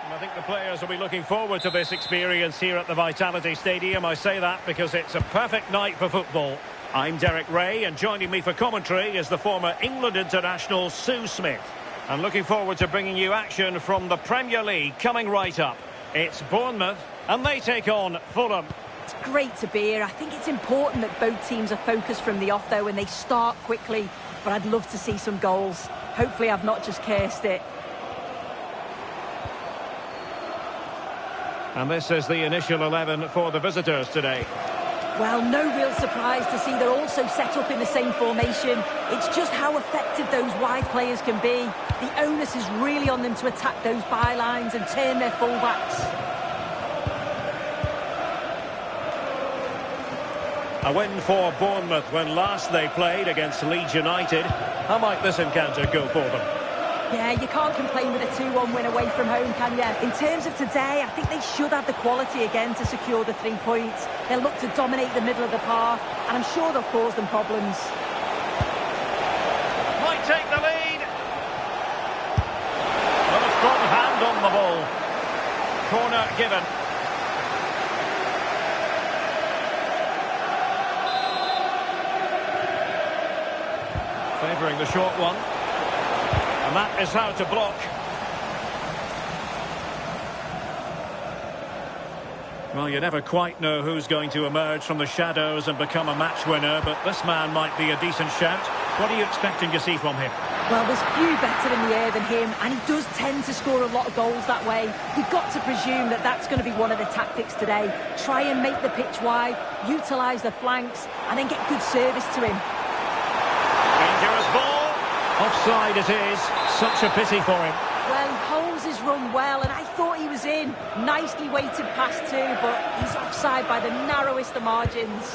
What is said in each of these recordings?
I think the players will be looking forward to this experience here at the Vitality Stadium. I say that because it's a perfect night for football. I'm Derek Ray, and joining me for commentary is the former England international Sue Smith. I'm looking forward to bringing you action from the Premier League coming right up. It's Bournemouth, and they take on Fulham. It's great to be here. I think it's important that both teams are focused from the off, though, and they start quickly. But I'd love to see some goals. Hopefully I've not just cursed it. And this is the initial 11 for the visitors today. Well, no real surprise to see they're also set up in the same formation. It's just how effective those wide players can be. The onus is really on them to attack those bylines and turn their fullbacks. A win for Bournemouth when last they played against Leeds United. How might this encounter go for them? Yeah, you can't complain with a 2-1 win away from home, can you? In terms of today, I think they should have the quality again to secure the 3 points. They'll look to dominate the middle of the park, and I'm sure they'll cause them problems. Might take the lead. Well, a strong hand on the ball. Corner given. Favouring the short one. And that is how to block. Well, you never quite know who's going to emerge from the shadows and become a match winner, but this man might be a decent shout. What are you expecting to see from him? Well, there's few better in the air than him, and he does tend to score a lot of goals that way. You've got to presume that that's going to be one of the tactics today. Try and make the pitch wide, utilise the flanks, and then get good service to him. Dangerous ball. Offside it is. Such a pity for him. Well, he holds his run well, and I thought he was in. Nicely weighted pass too, but he's offside by the narrowest of margins.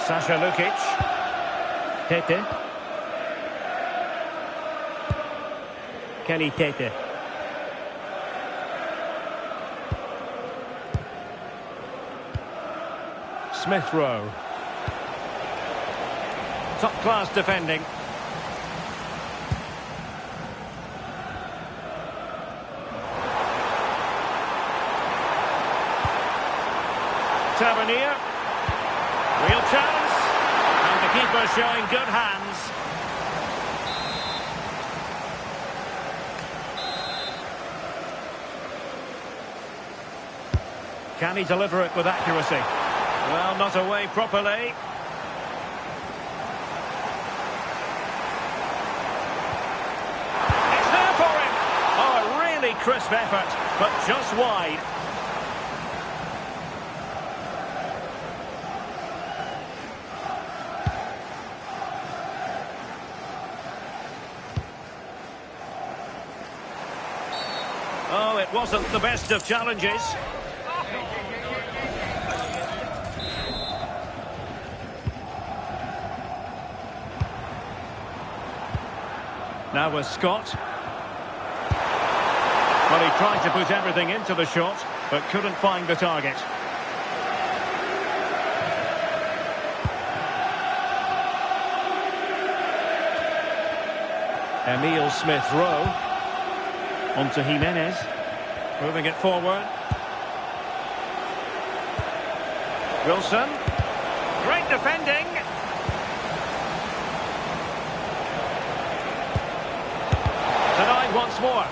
Sasha Lukic. Tete. Kenny Tete. Smith Rowe. Top-class defending. Tavernier. Real chance. And the keeper showing good hands. Can he deliver it with accuracy? Well, not away properly. Crisp effort, but just wide. Oh, it wasn't the best of challenges. Now with Scott. Well, he tried to put everything into the shot, but couldn't find the target. Emile Smith-Rowe. On to Jimenez. Moving it forward. Wilson. Great defending. Denied once more.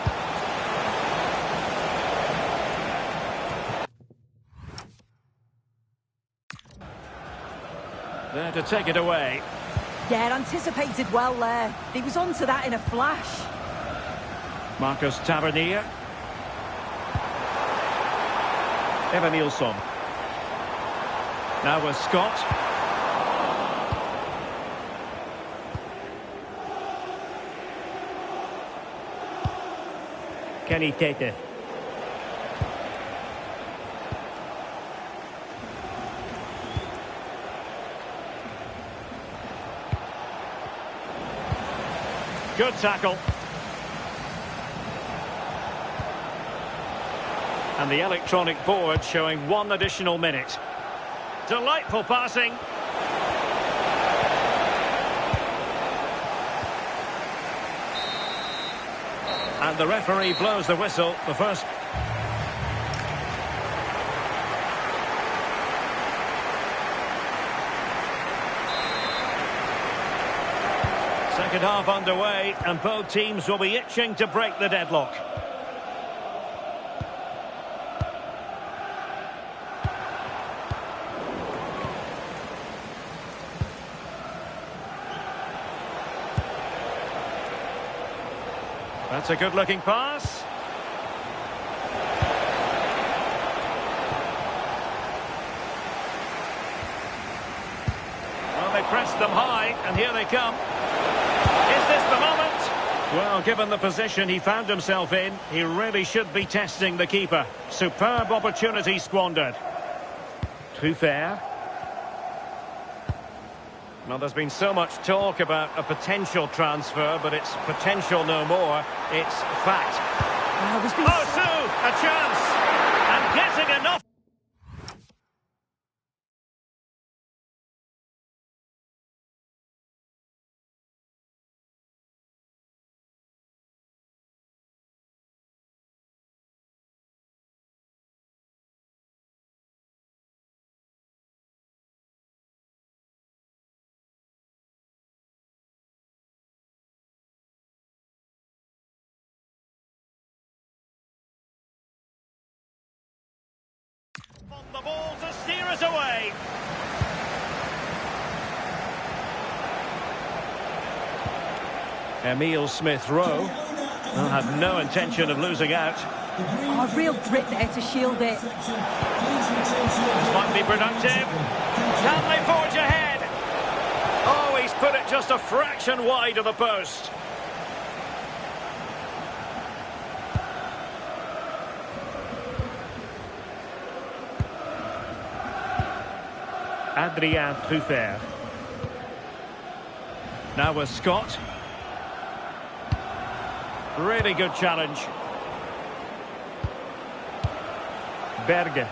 There to take it away. Yeah, anticipated well there. He was onto that in a flash. Marcus Tavernier. Evanilson. Now with Scott. Kenny Tete. Good tackle. And the electronic board showing 1 additional minute. Delightful passing. And the referee blows the whistle. The first. Second half underway, and both teams will be itching to break the deadlock. That's a good-looking pass. Well, they pressed them high, and here they come. Is this the moment? Well, given the position he found himself in, he really should be testing the keeper. Superb opportunity squandered. Too fair. Well, there's been so much talk about a potential transfer, but it's potential no more. It's fact. Oh, Sue! A chance! And getting enough! On the ball to steer us away. Emile Smith-Rowe will have no intention of losing out. Oh, real grit there to shield it. This might be productive. Can they forge ahead? Oh, he's put it just a fraction wide of the post. Adrien Truffert. Now with Scott. Really good challenge. Berge.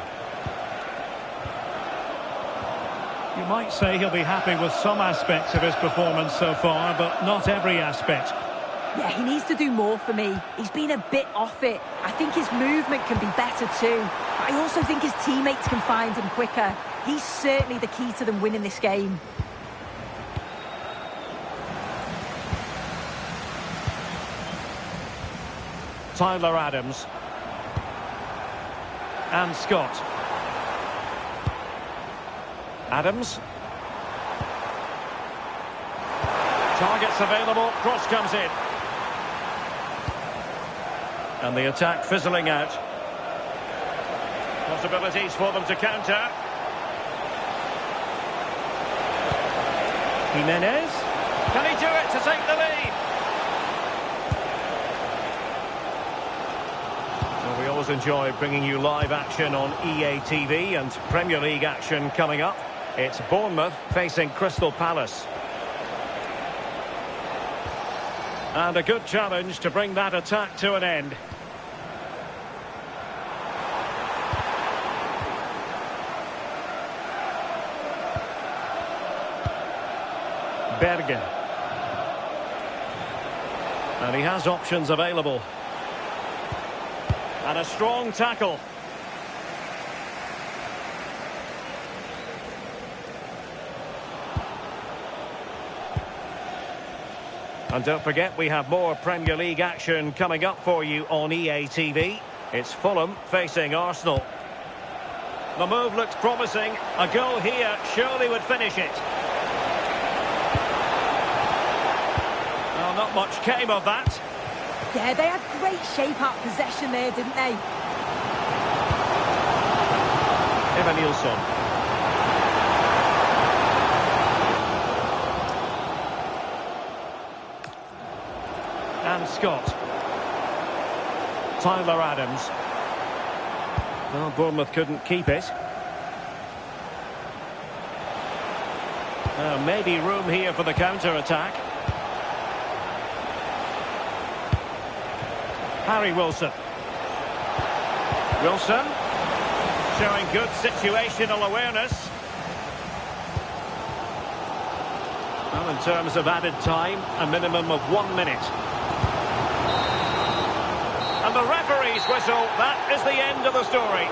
You might say he'll be happy with some aspects of his performance so far, but not every aspect. Yeah, he needs to do more for me. He's been a bit off it. I think his movement can be better too. But I also think his teammates can find him quicker. He's certainly the key to them winning this game. Tyler Adams. And Scott. Adams. Targets available, cross comes in. And the attack fizzling out. Possibilities for them to counter. Jimenez. Can he do it to take the lead? Well, we always enjoy bringing you live action on EA TV, and Premier League action coming up. It's Bournemouth facing Crystal Palace. And a good challenge to bring that attack to an end. Berge. And he has options available. And a strong tackle. And don't forget, we have more Premier League action coming up for you on EA TV. It's Fulham facing Arsenal. The move looks promising. A goal here surely would finish it. Well, not much came of that. Yeah, they had great shape-up possession there, didn't they? Evanilson. And Scott. Tyler Adams. Well, Bournemouth couldn't keep it. Maybe room here for the counter-attack. Harry Wilson. Wilson. Showing good situational awareness. Well, in terms of added time, a minimum of 1 minute. And the referee's whistle, that is the end of the story.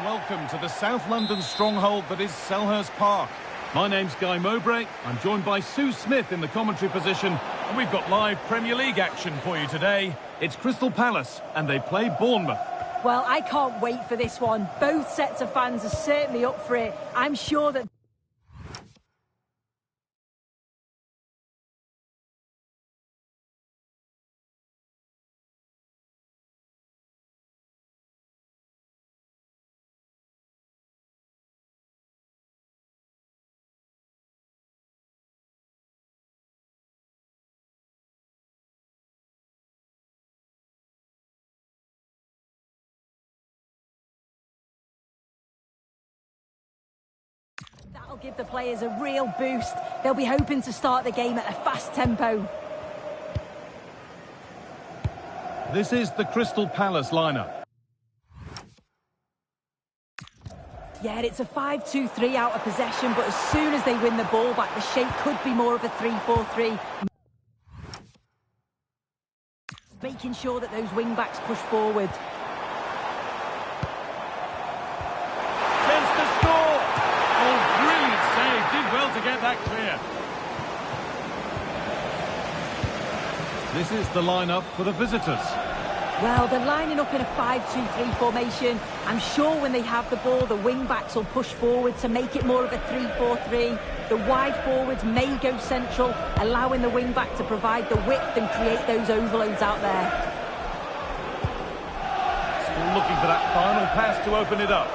Welcome to the South London stronghold that is Selhurst Park. My name's Guy Mowbray. I'm joined by Sue Smith in the commentary position, and we've got live Premier League action for you today. It's Crystal Palace, and they play Bournemouth. Well, I can't wait for this one. Both sets of fans are certainly up for it. I'm sure that... That'll give the players a real boost. They'll be hoping to start the game at a fast tempo. This is the Crystal Palace lineup. Yeah, it's a 5-2-3 out of possession, but as soon as they win the ball back, the shape could be more of a 3-4-3. Making sure that those wing-backs push forward. Chance to score! Oh, brilliant save. Did well to get that clear. This is the lineup for the visitors. Well, they're lining up in a 5-2-3 formation. I'm sure when they have the ball, the wing-backs will push forward to make it more of a 3-4-3. The wide forwards may go central, allowing the wing-back to provide the width and create those overloads out there. Still looking for that final pass to open it up.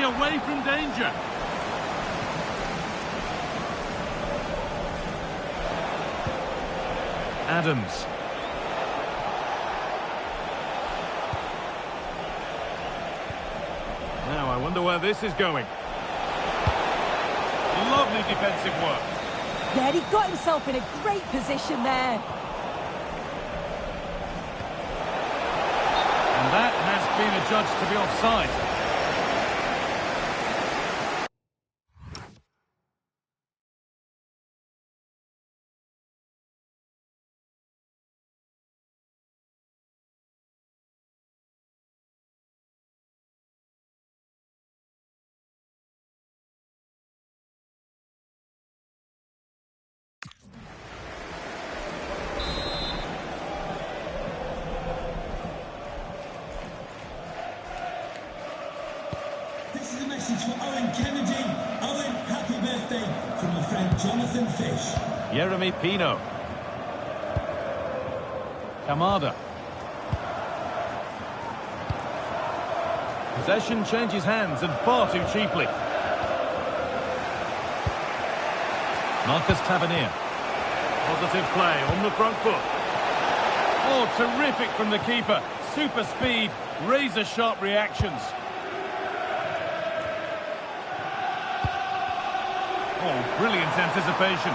Away from danger. Adams. Now I wonder where this is going. Lovely defensive work. Yeah, he got himself in a great position there. And that has been adjudged to be offside. a message for Owen Kennedy. Owen, happy birthday from your friend Jonathan Fish. Yeremy Pino. Kamada. Possession changes hands and far too cheaply. Marcus Tavernier. Positive play on the front foot. Oh, terrific from the keeper. Super speed, razor-sharp reactions. Oh, brilliant anticipation.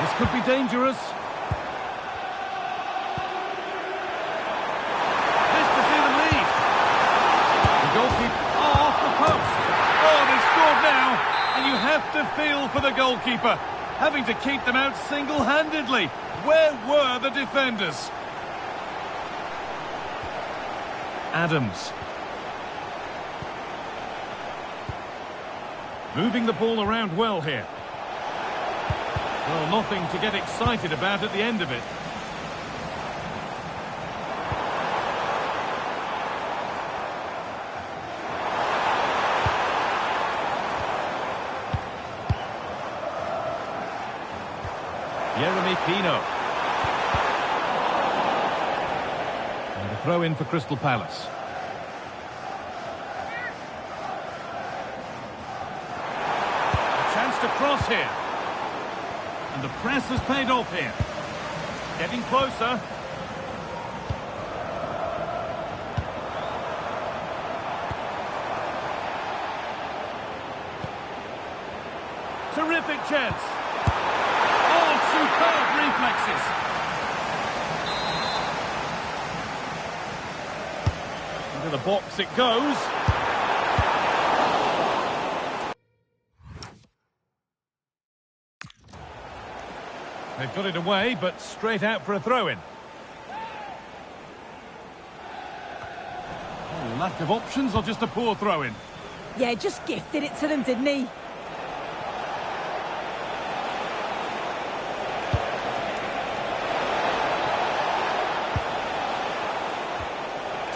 This could be dangerous. This to see the lead. The goalkeeper, off the post. Oh, they've scored now. And you have to feel for the goalkeeper, having to keep them out single-handedly. Where were the defenders? Adams. Moving the ball around well here. Well, nothing to get excited about at the end of it. Yeremy Pino. And a throw in for Crystal Palace. A chance to cross here. And the press has paid off here. Getting closer. Terrific chance. Superb reflexes. Into the box it goes. They've got it away, but straight out for a throw-in. Oh, lack of options or just a poor throw-in? Yeah, just gifted it to them, didn't he?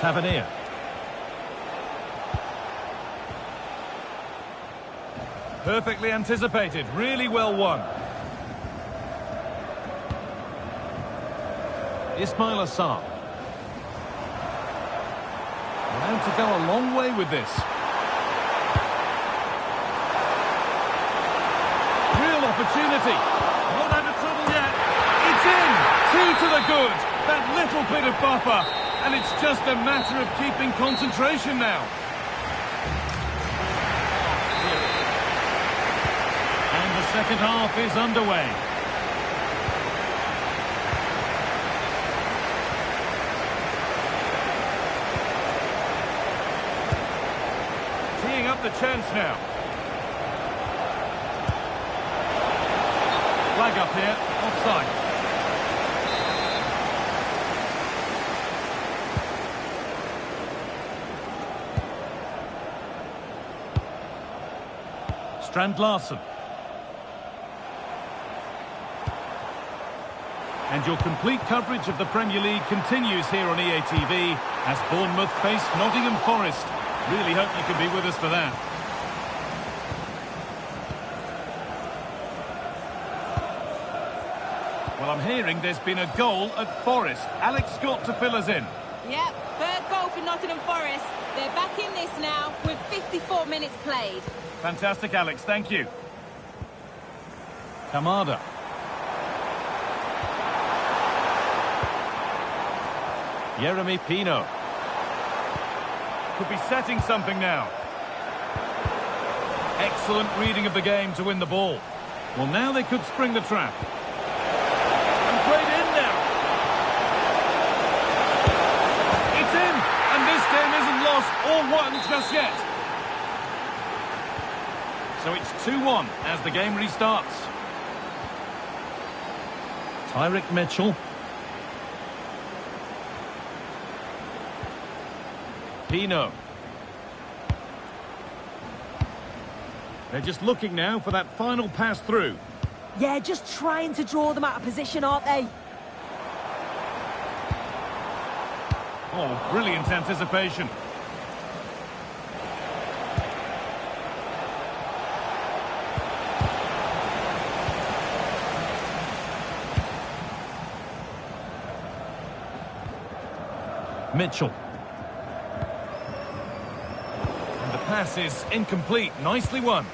Tavernier. Perfectly anticipated, really well won. Ismail Assar. Allowed to go a long way with this. Real opportunity. Not out of trouble yet. It's in. 2 to the good. That little bit of buffer. And it's just a matter of keeping concentration now. And the second half is underway. Teeing up the chance now. Flag up here, offside. Strand Larsen. And your complete coverage of the Premier League continues here on EA TV as Bournemouth face Nottingham Forest. Really hope you can be with us for that. Well, I'm hearing there's been a goal at Forest. Alex Scott to fill us in. Yep, third goal for Nottingham Forest. They're back in this now with 54 minutes played. Fantastic, Alex. Thank you. Kamada. Yeremy Pino. Could be setting something now. Excellent reading of the game to win the ball. Well, now they could spring the trap. And played in now. It's in! And this game isn't lost or won just yet. So it's 2-1 as the game restarts. Tyrick Mitchell. Pino. They're just looking now for that final pass through. Yeah, just trying to draw them out of position, aren't they? Oh, brilliant anticipation. Mitchell. And the pass is incomplete. Nicely won.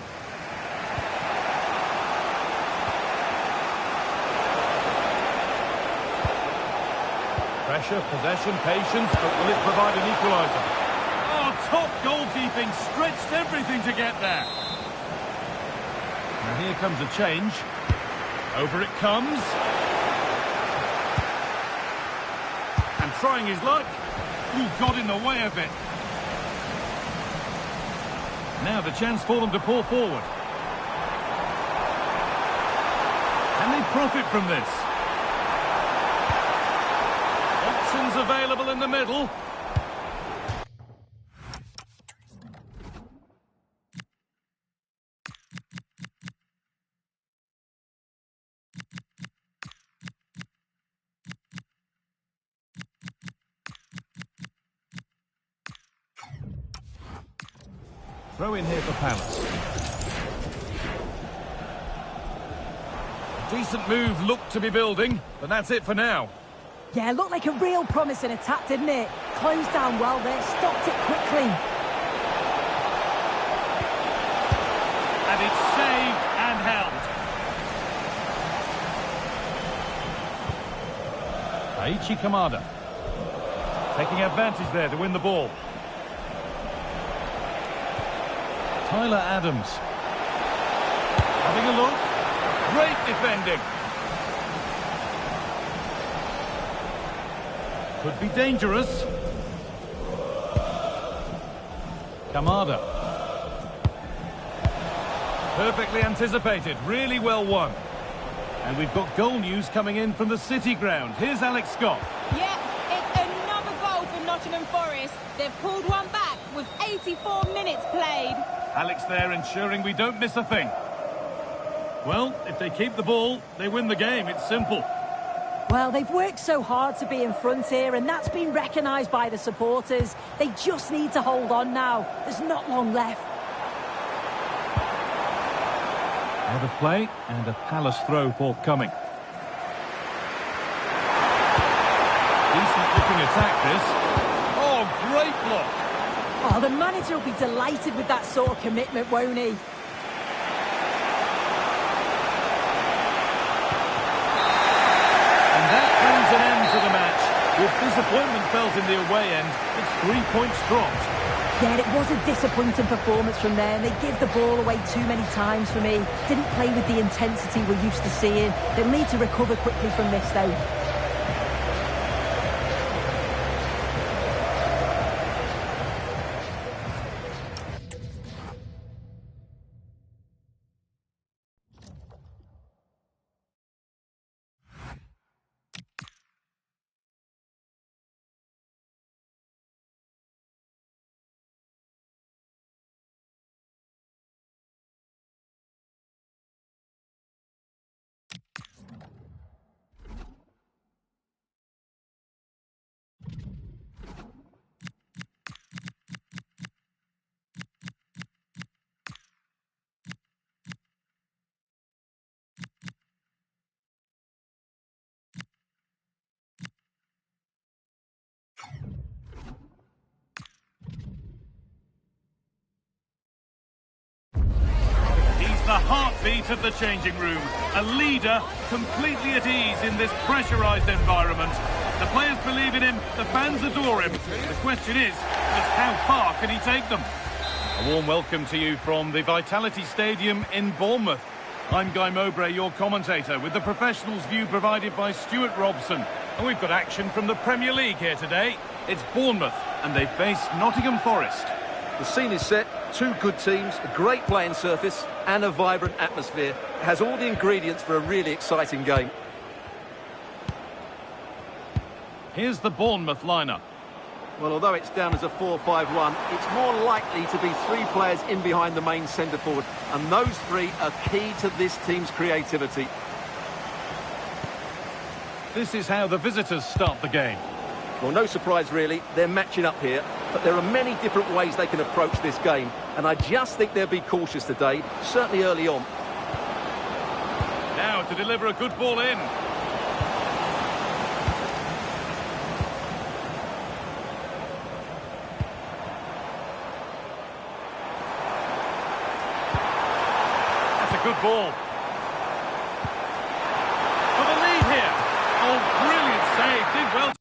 Pressure, possession, patience, but will it provide an equaliser? Oh, top goalkeeping, stretched everything to get there. And here comes a change. Over it comes. And trying his luck. Ooh, got in the way of it. Now the chance for them to pull forward. Can they profit from this? Options available in the middle. Throw in here for Palace. Decent move looked to be building, but that's it for now. Yeah, looked like a real promising attack, didn't it? Closed down well there, stopped it quickly. And it's saved and held. Aichi Kamada. Taking advantage there to win the ball. Tyler Adams. Having a look. Great defending. Could be dangerous. Kamada. Perfectly anticipated. Really well won. And we've got goal news coming in from the City ground. Here's Alex Scott. Yeah, it's another goal for Nottingham Forest. They've pulled one back with 84 minutes played. Alex there ensuring we don't miss a thing. Well, if they keep the ball, they win the game. It's simple. Well, they've worked so hard to be in front here, and that's been recognised by the supporters. They just need to hold on now. There's not long left. Out of play, and a Palace throw forthcoming. Decent looking attack, this. Oh, great block. Oh, the manager will be delighted with that sort of commitment, won't he? And that brings an end to the match. With disappointment felt in the away end, it's 3 points dropped. Yeah, it was a disappointing performance from them. They give the ball away too many times for me. Didn't play with the intensity we're used to seeing. They'll need to recover quickly from this, though. The heartbeat of the changing room. A leader completely at ease in this pressurised environment. The players believe in him, the fans adore him. The question is, just how far can he take them? A warm welcome to you from the Vitality Stadium in Bournemouth. I'm Guy Mowbray, your commentator, with the professionals' view provided by Stuart Robson. And we've got action from the Premier League here today. It's Bournemouth, and they face Nottingham Forest. The scene is set, two good teams, a great playing surface and a vibrant atmosphere. It has all the ingredients for a really exciting game. Here's the Bournemouth lineup. Well, although it's down as a 4-5-1, it's more likely to be three players in behind the main centre forward, and those three are key to this team's creativity. This is how the visitors start the game. Well, no surprise really, they're matching up here, but there are many different ways they can approach this game, and I just think they'll be cautious today, certainly early on. Now to deliver a good ball in. That's a good ball. For the lead here. Oh, brilliant save. Did well.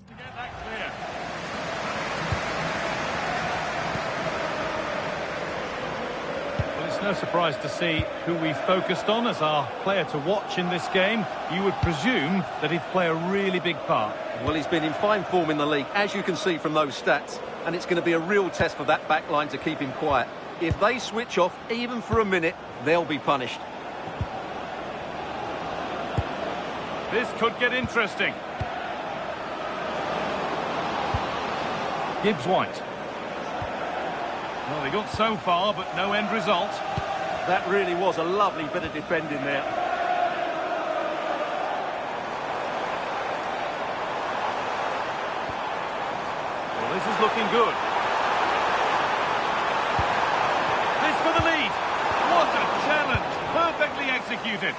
To get that clear. Well, it's no surprise to see who we focused on as our player to watch in this game. You would presume that he'd play a really big part. Well, he's been in fine form in the league, as you can see from those stats, and it's going to be a real test for that back line to keep him quiet. If they switch off, even for a minute, they'll be punished. This could get interesting. Gibbs White. Well, they got so far, but no end result. That really was a lovely bit of defending there. Well, this is looking good. This for the lead. What a challenge. Perfectly executed.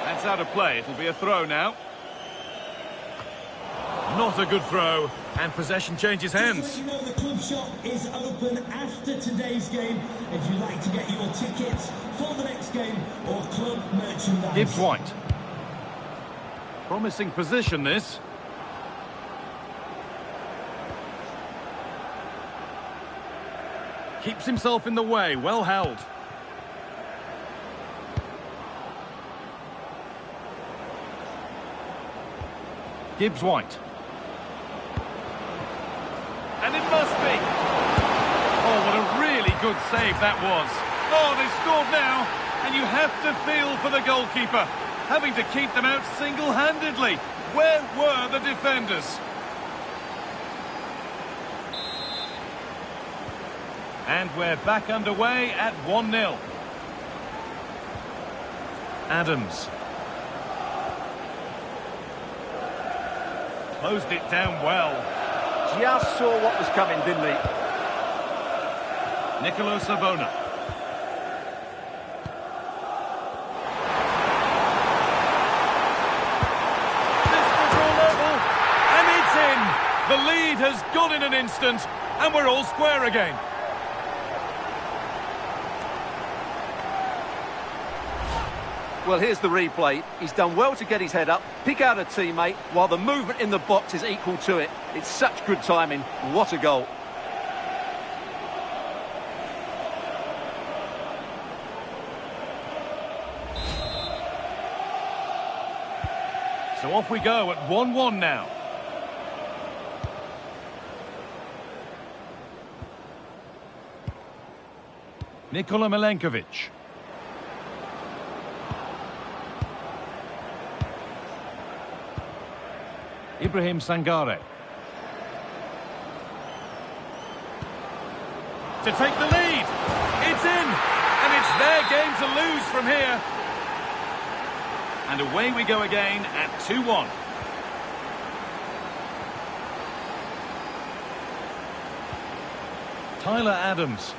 That's out of play. It'll be a throw now. Not a good throw, and possession changes hands. Just to let you know, the club shop is open after today's game if you'd like to get your tickets for the next game or club merchandise. Gibbs White. Promising position, this. Keeps himself in the way, well held. Gibbs White. And it must be. Oh, what a really good save that was. Oh, they've scored now, and you have to feel for the goalkeeper, having to keep them out single-handedly. Where were the defenders? And we're back underway at 1-0. Adams. Closed it down well. Just saw what was coming, didn't he? Nicolo Sabona. This to draw level, and it's in. The lead has gone in an instant, and we're all square again. Well, here's the replay. He's done well to get his head up, pick out a teammate, while the movement in the box is equal to it. It's such good timing. What a goal. So off we go at 1-1 now. Nikola Milenkovic. Ibrahim Sangare. To take the lead. It's in. And it's their game to lose from here. And away we go again at 2-1. Tyler Adams.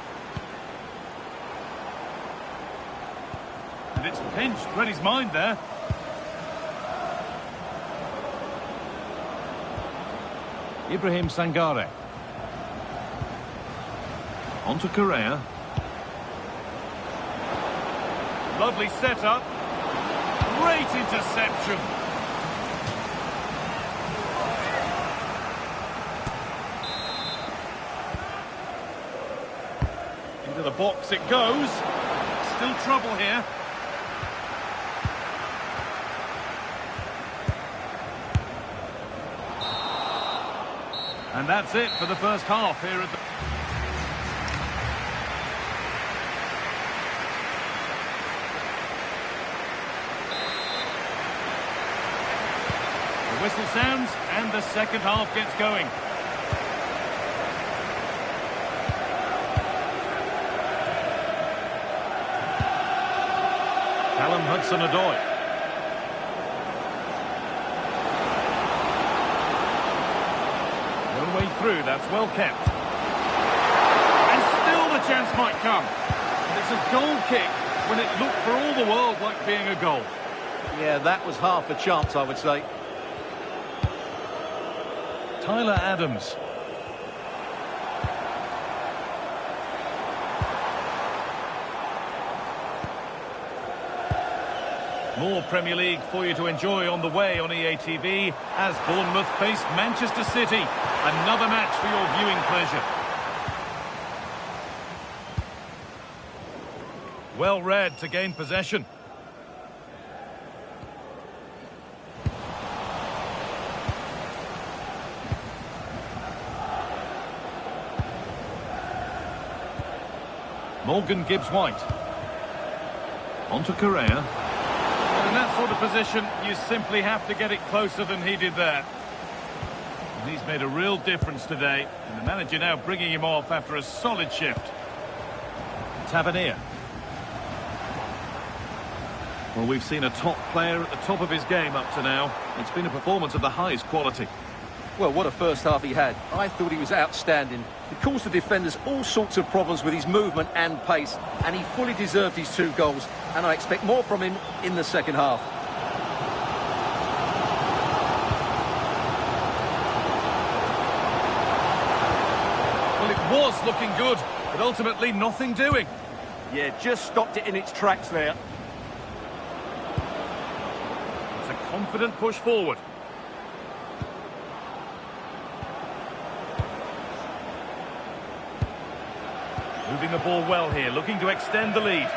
And it's pinched. Read his mind there. Ibrahim Sangare. On to Correa. Lovely setup. Great interception. Into the box it goes. Still trouble here. And that's it for the first half here at the... The whistle sounds and the second half gets going. Callum Hudson-Odoi. No way through, that's well kept. And still the chance might come. And it's a goal kick when it looked for all the world like being a goal. Yeah, that was half a chance, I would say. Tyler Adams. More Premier League for you to enjoy on the way on EA TV as Bournemouth face Manchester City. Another match for your viewing pleasure. Well read to gain possession. Morgan Gibbs-White. On to Correa. In that sort of position, you simply have to get it closer than he did there. And he's made a real difference today. And the manager now bringing him off after a solid shift. Tavernier. Well, we've seen a top player at the top of his game up to now. It's been a performance of the highest quality. Well, what a first half he had. I thought he was outstanding. He caused the defenders all sorts of problems with his movement and pace, and he fully deserved his 2 goals, and I expect more from him in the second half. Well, it was looking good, but ultimately nothing doing. Yeah, just stopped it in its tracks there. It's a confident push forward. Moving the ball well here, looking to extend the lead.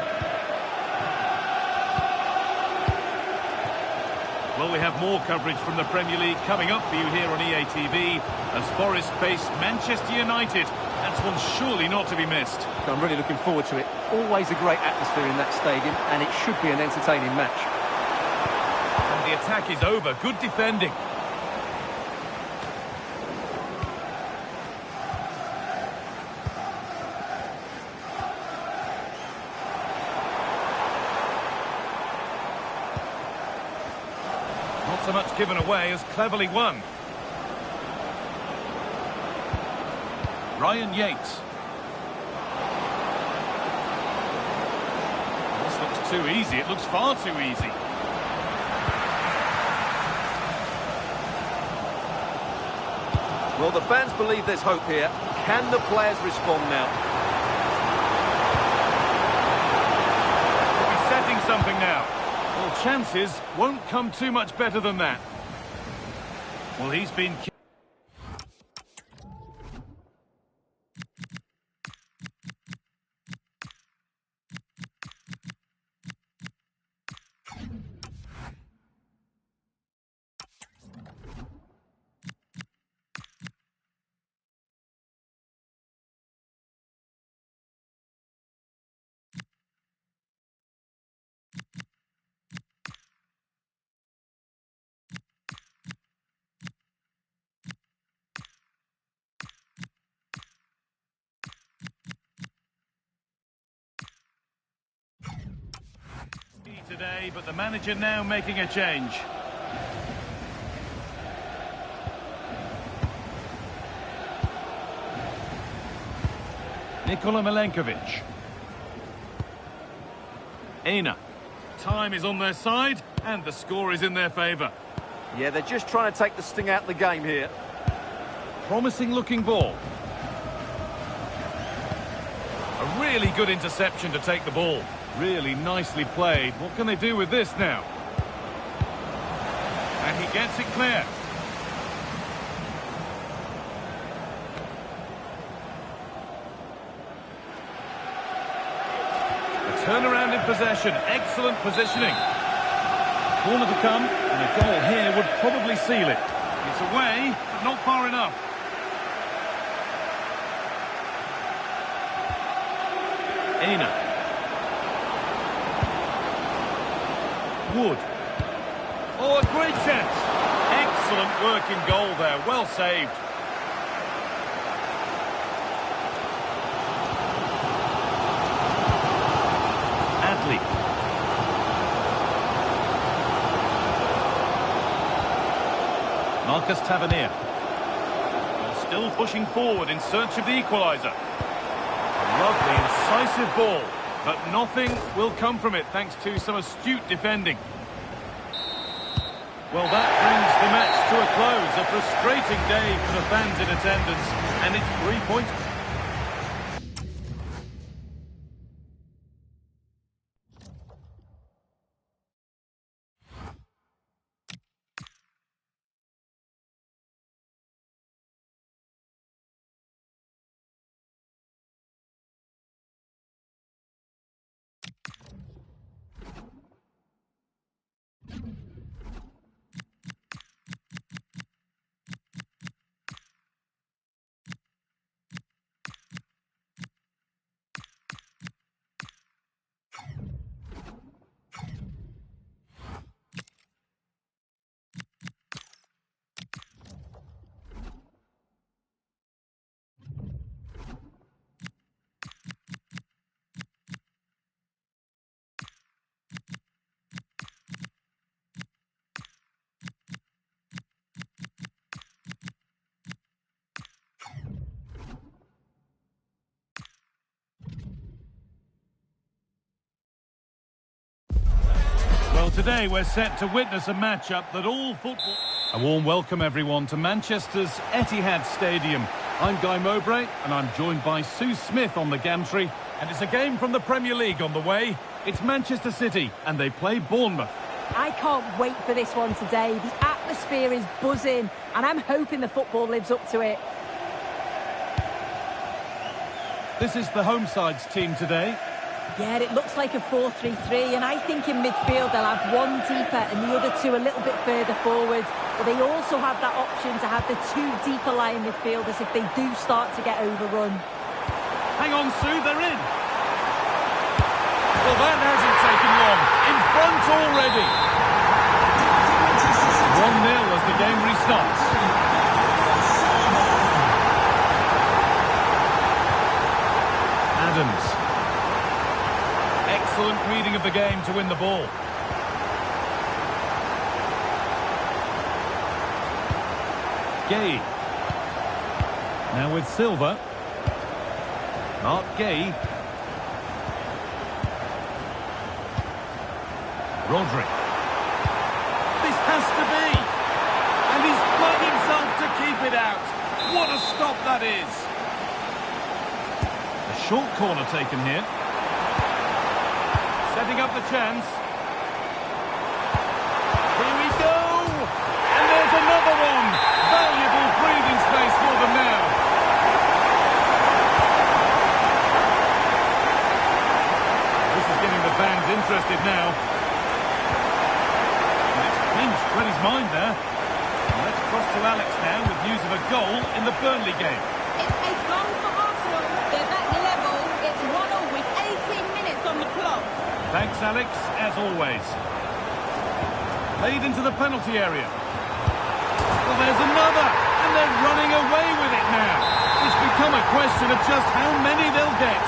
Well, we have more coverage from the Premier League coming up for you here on EA TV as Forest face Manchester United. That's one surely not to be missed. I'm really looking forward to it. Always a great atmosphere in that stadium, and it should be an entertaining match. And the attack is over. Good defending. Not so much given away as cleverly won. Ryan Yates. This looks too easy. It looks far too easy. Well, the fans believe there's hope here. Can the players respond now? He's setting something now. Well, chances won't come too much better than that. Well, he's been... today, but the manager now making a change. Nikola Milenkovic. Aina. Time is on their side, and the score is in their favour. Yeah, they're just trying to take the sting out of the game here. Promising looking ball. A really good interception to take the ball. Really nicely played. What can they do with this now? And he gets it clear. A turnaround in possession. Excellent positioning. Corner to come, and a goal here would probably seal it. It's away, but not far enough. Aina. Wood. Oh, a great chance. Excellent work in goal there. Well saved. Adley. Marcus Tavernier. Still pushing forward in search of the equaliser. A lovely, incisive ball, but nothing will come from it thanks to some astute defending. Well, that brings the match to a close. A frustrating day for the fans in attendance, and it's 3 points. Well, today we're set to witness a matchup that all football... A warm welcome, everyone, to Manchester's Etihad Stadium. I'm Guy Mowbray, and I'm joined by Sue Smith on the gantry. And it's a game from the Premier League on the way. It's Manchester City, and they play Bournemouth. I can't wait for this one today. The atmosphere is buzzing, and I'm hoping the football lives up to it. This is the home side's team today. Yeah, it looks like a 4-3-3, and I think in midfield they'll have one deeper and the other two a little bit further forward. But they also have that option to have the two deeper lying midfielders if they do start to get overrun. Hang on, Sue, they're in. Well, that hasn't taken long. In front already. 1-0 as the game restarts. Adams. Excellent reading of the game to win the ball. Gay. Now with Silva. Mark Gay. Rodri. This has to be. And he's flung himself to keep it out. What a stop that is. A short corner taken here. Setting up the chance. Here we go! And there's another one! Valuable breathing space for them now. This is getting the fans interested now. And it's pinched Freddie's mind there. And let's cross to Alex now with news of a goal in the Burnley game. It's a goal for Arsenal. They're back level. It's 1-1 with 18 minutes on the clock. Thanks, Alex, as always. Played into the penalty area. Well, there's another, and they're running away with it now. It's become a question of just how many they'll get.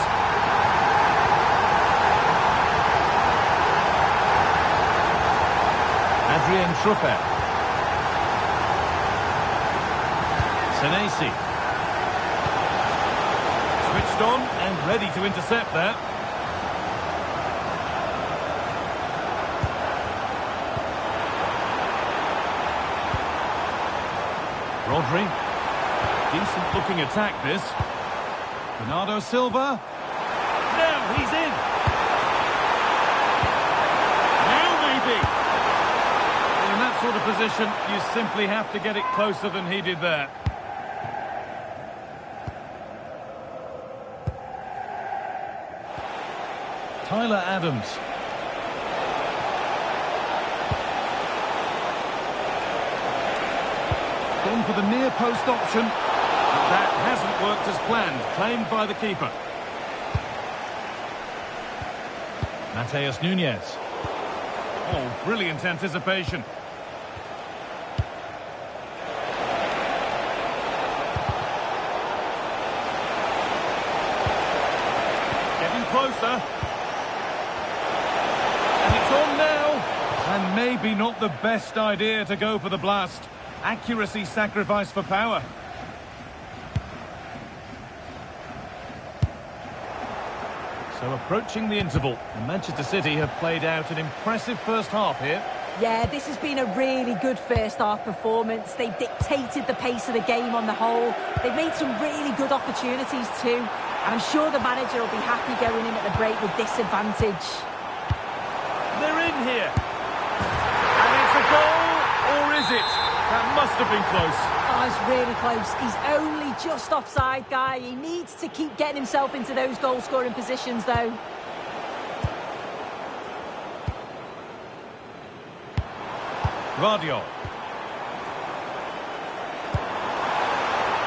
Truffert. Senesi. Switched on and ready to intercept that. Rodri. Decent looking attack this. Bernardo Silva. Now he's in. Now maybe. In that sort of position, you simply have to get it closer than he did there. Tyler Adams. Gone for the near post option. But that hasn't worked as planned. Claimed by the keeper. Mateus Nunes. Oh, brilliant anticipation. Getting closer. And it's on now. And maybe not the best idea to go for the blast. Accuracy sacrificed for power. So approaching the interval, and Manchester City have played out an impressive first half here. Yeah, this has been a really good first half performance. They've dictated the pace of the game on the whole. They've made some really good opportunities too. And I'm sure the manager will be happy going in at the break with this advantage. They're in here. And it's a goal, or is it? That must have been close. Oh, it's really close. He's only just offside, Guy. He needs to keep getting himself into those goal-scoring positions, though. Guardiola.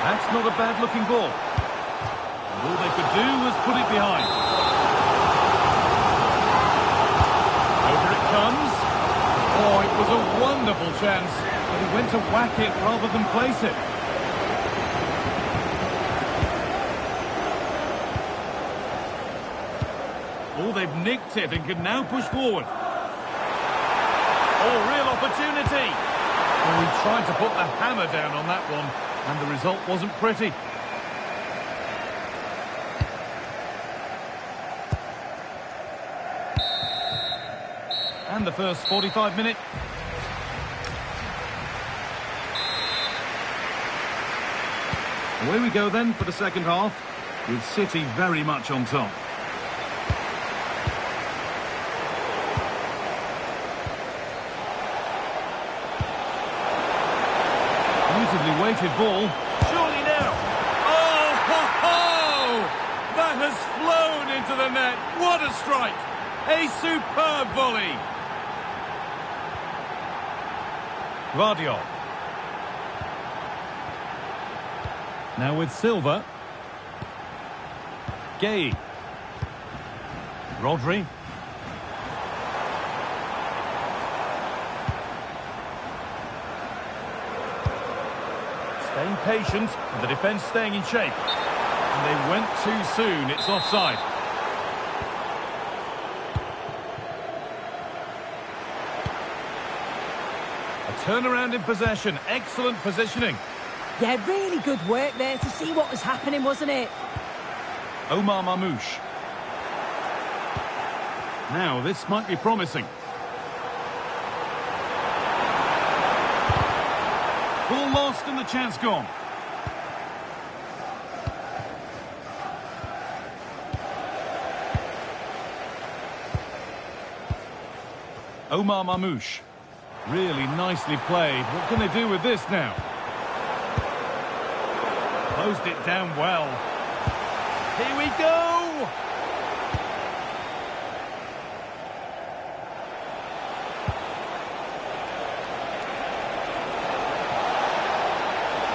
That's not a bad-looking ball. And all they could do was put it behind. Over it comes. Oh, it was a wonderful chance. But he went to whack it rather than place it. Oh, they've nicked it and can now push forward. Oh, real opportunity. Well, he tried to put the hammer down on that one, and the result wasn't pretty. And the first 45 minutes. Away we go then for the second half, with City very much on top. Beautifully weighted ball. Surely now. Oh, ho, ho! That has flown into the net. What a strike! A superb volley. Guardiola. Now with Silva. Gay. Rodri. Staying patient, and the defence staying in shape. And they went too soon, it's offside. A turnaround in possession, excellent positioning. Yeah, really good work there to see what was happening, wasn't it? Omar Mamouche. Now, this might be promising. Ball lost and the chance gone. Omar Mamouche. Really nicely played. What can they do with this now? Closed it down well. Here we go!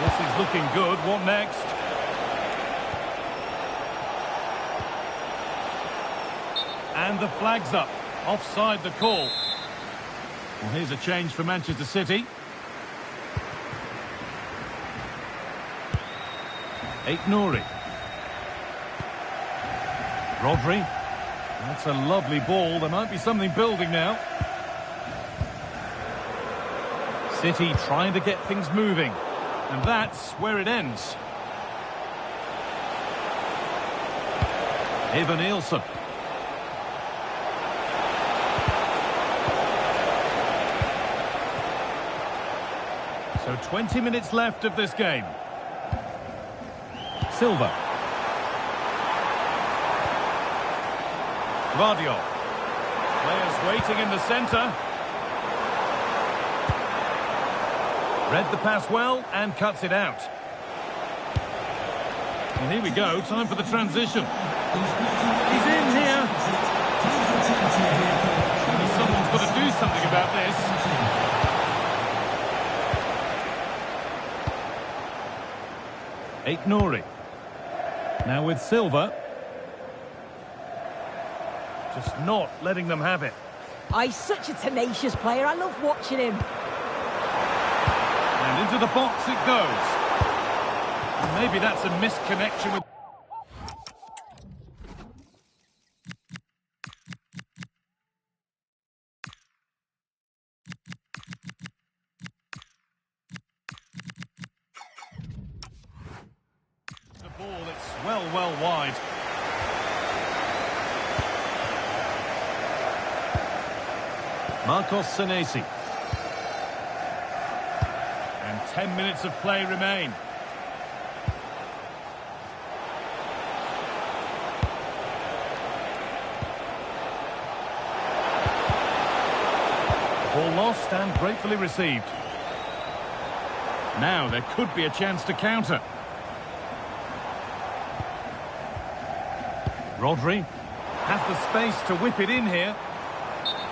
This is looking good. What next? And the flag's up. Offside the call. Well, here's a change for Manchester City. Aït-Nouri. Rodri. That's a lovely ball. There might be something building now. City trying to get things moving. And that's where it ends. Evan Nielsen. So 20 minutes left of this game. Silva. Guardiola. Players waiting in the centre. Read the pass well and cuts it out. And here we go, time for the transition. He's in here. Maybe someone's got to do something about this. Aït-Nouri. Now with Silva. Just not letting them have it. Oh, he's such a tenacious player. I love watching him. And into the box it goes. And maybe that's a misconnection with... The ball, it's well wide. Marcos Senesi. And 10 minutes of play remain. Ball lost and gratefully received. Now there could be a chance to counter. Rodri has the space to whip it in here.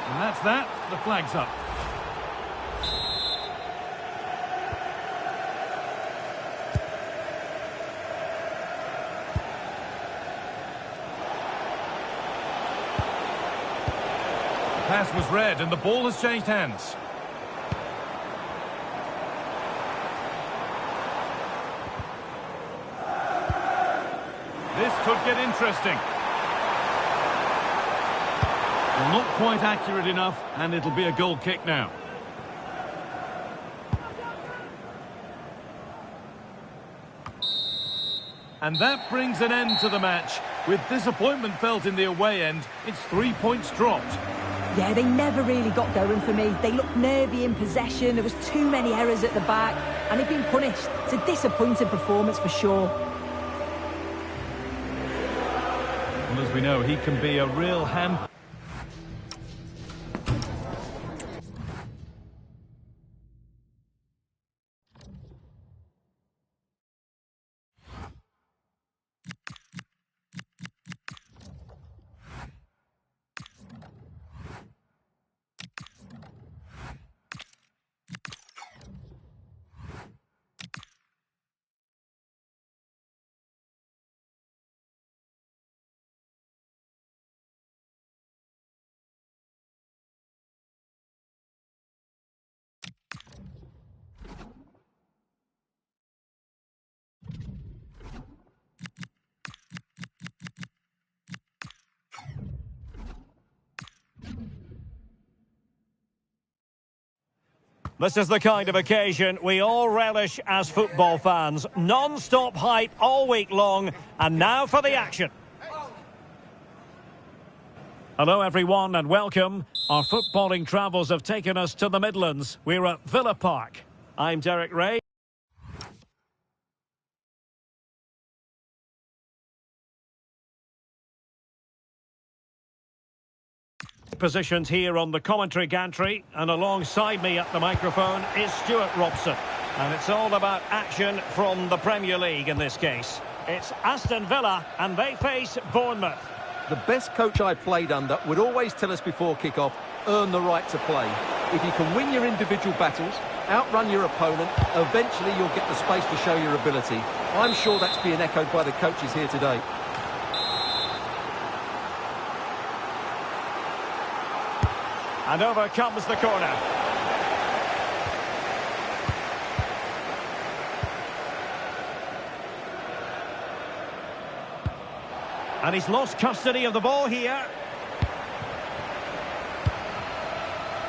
And that's that. The flag's up. The pass was read and the ball has changed hands. This could get interesting. Well, not quite accurate enough, and it'll be a goal kick now. And that brings an end to the match. With disappointment felt in the away end, it's 3 points dropped. Yeah, they never really got going for me. They looked nervy in possession. There was too many errors at the back, and they've been punished. It's a disappointing performance for sure. Well, as we know, he can be a real hand... This is the kind of occasion we all relish as football fans. Non-stop hype all week long, and now for the action. Hello everyone and welcome. Our footballing travels have taken us to the Midlands. We're at Villa Park. I'm Derek Ray. Positioned here on the commentary gantry, and alongside me at the microphone is Stuart Robson. And it's all about action from the Premier League in this case. It's Aston Villa and they face Bournemouth. The best coach I played under would always tell us before kick-off, earn the right to play. If you can win your individual battles, outrun your opponent, eventually you'll get the space to show your ability. I'm sure that's being echoed by the coaches here today. And over comes the corner. And he's lost custody of the ball here.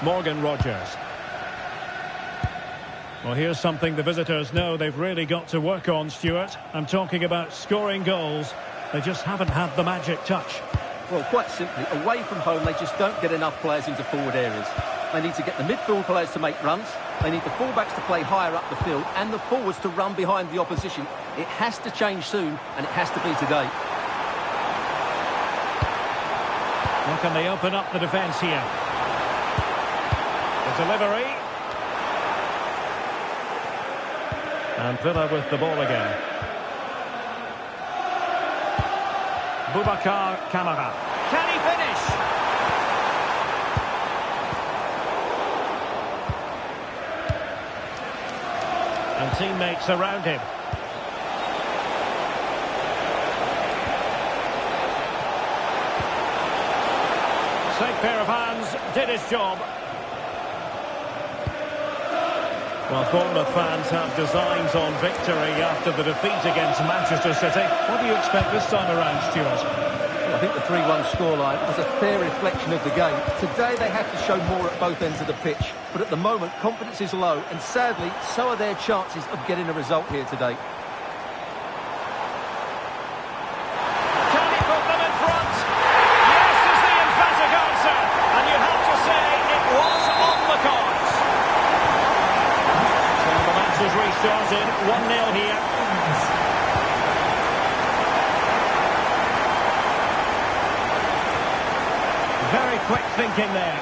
Morgan Rogers. Well, here's something the visitors know they've really got to work on, Stuart. I'm talking about scoring goals. They just haven't had the magic touch. Well, quite simply, away from home, they just don't get enough players into forward areas. They need to get the midfield players to make runs. They need the fullbacks to play higher up the field and the forwards to run behind the opposition. It has to change soon, and it has to be today. Well, can they open up the defence here? The delivery. And Villa with the ball again. Boubacar Kamara. Can he finish? And teammates around him. Safe pair of hands, did his job. Well, Bournemouth fans have designs on victory after the defeat against Manchester City. What do you expect this time around, Stuart? Well, I think the 3-1 scoreline was a fair reflection of the game. Today they have to show more at both ends of the pitch. But at the moment, confidence is low, and sadly, so are their chances of getting a result here today. Can he put them in front? Yes is the emphatic answer. And you have to say it was on the cards. So the match has restarted. 1-0 here. Very quick thinking there.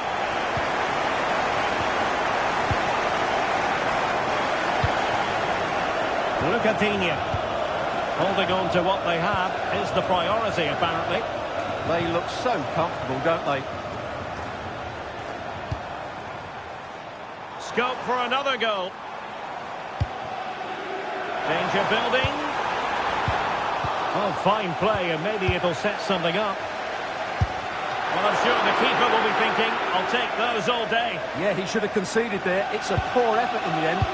Look at Digne. Holding on to what they have is the priority, apparently. They look so comfortable, don't they? Scope for another goal. Danger building. Oh, fine play, and maybe it'll set something up. Well, I'm sure the keeper will be thinking, I'll take those all day. Yeah, he should have conceded there. It's a poor effort in the end.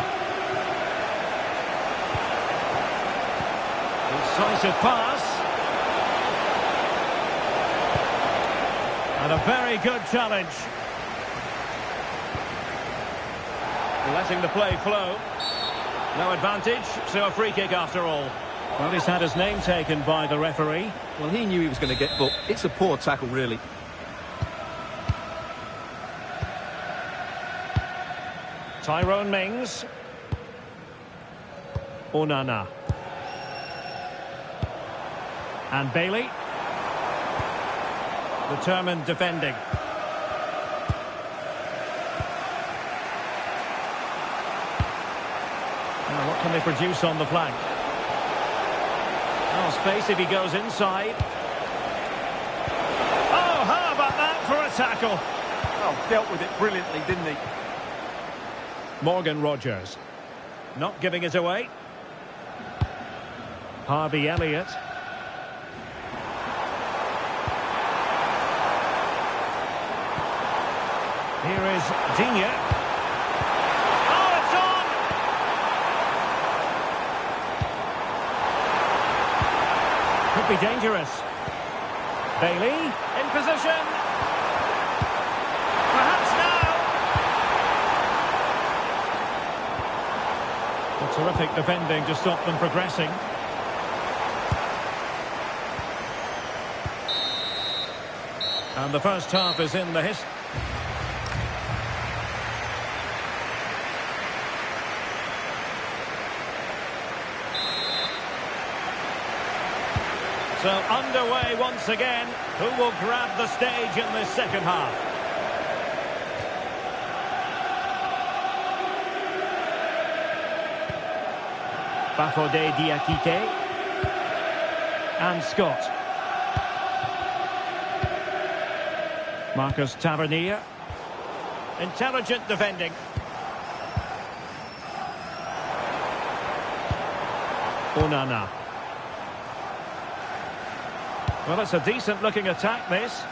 Decisive pass. And a very good challenge. Letting the play flow. No advantage, so a free kick after all. Well, he's had his name taken by the referee. Well, he knew he was going to get booked. It's a poor tackle, really. Tyrone Mings. Onana. And Bailey. Determined defending. Now, what can they produce on the flank? Oh, space if he goes inside. Oh, how about that for a tackle? Oh, dealt with it brilliantly, didn't he? Morgan Rogers. Not giving it away. Harvey Elliott. Here is Digne. Oh, it's on! Could be dangerous. Bailey in position. Perhaps now. A terrific defending to stop them progressing. And the first half is in the history. So underway once again. Who will grab the stage in this second half? Bafodé Diakité. And Scott. Marcus Tavernier. Intelligent defending. Onana. Well, it's a decent-looking attack, this.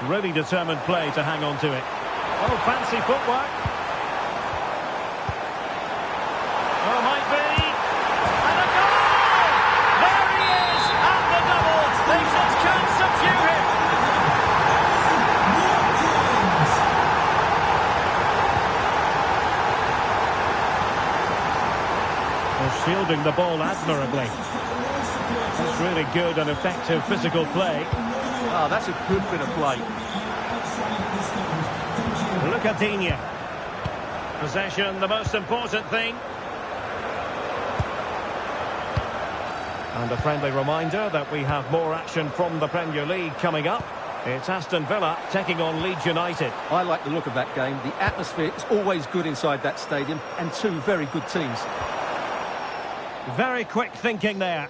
Really determined play to hang on to it. Oh, fancy footwork. Oh, might be. And a goal! There he is at the double. They just can't subdue him. holding the ball admirably. That's really good and effective physical play. Oh, that's a good bit of play. Look at Digne. Possession, the most important thing. And a friendly reminder that we have more action from the Premier League coming up. It's Aston Villa taking on Leeds United. I like the look of that game. The atmosphere is always good inside that stadium, and two very good teams. Very quick thinking there.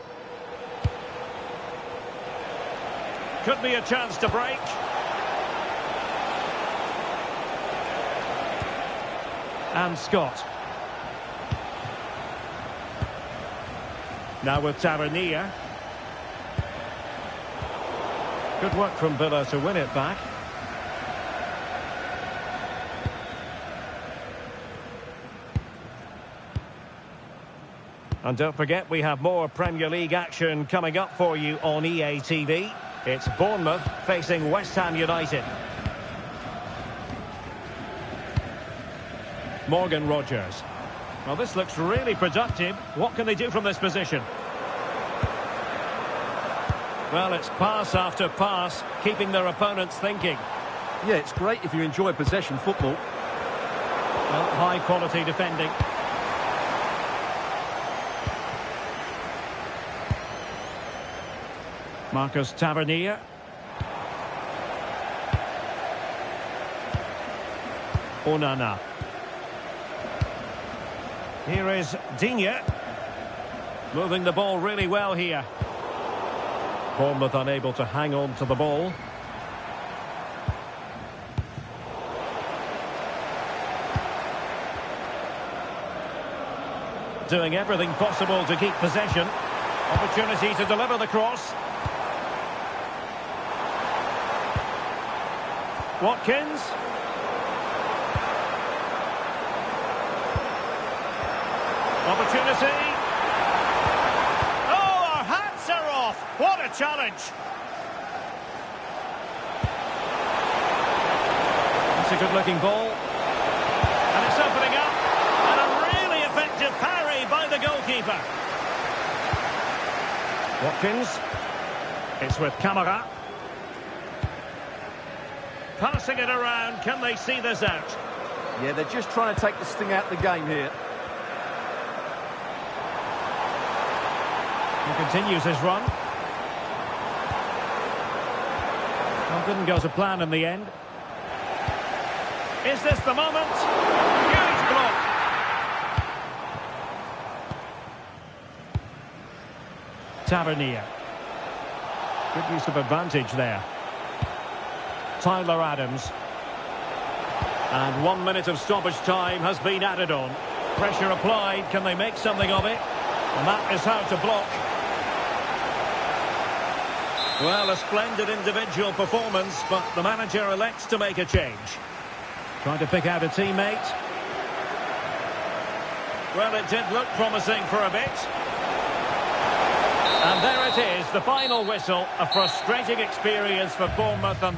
Could be a chance to break. And Scott. Now with Tavernier. Good work from Villa to win it back. And don't forget, we have more Premier League action coming up for you on EA TV. It's Bournemouth facing West Ham United. Morgan Rogers. Well, this looks really productive. What can they do from this position? Well, it's pass after pass, keeping their opponents thinking. Yeah, it's great if you enjoy possession football. Well, high-quality defending. Marcus Tavernier. Onana. Here is Digne. Moving the ball really well here. Bournemouth unable to hang on to the ball. Doing everything possible to keep possession. Opportunity to deliver the cross. Watkins. Opportunity. Oh, our hats are off. What a challenge. That's a good-looking ball. And it's opening up. And a really effective parry by the goalkeeper. Watkins. It's with Camara. Passing it around. Can they see this out? Yeah, they're just trying to take the sting out of the game here. He continues his run. Well, didn't go to plan in the end. Is this the moment? Huge block. Tavernier. Good use of advantage there. Tyler Adams. And 1 minute of stoppage time has been added on. Pressure applied. Can they make something of it? And that is how to block. Well, a splendid individual performance, but the manager elects to make a change. Trying to pick out a teammate. Well, it did look promising for a bit. And there it is, the final whistle. A frustrating experience for Bournemouth. And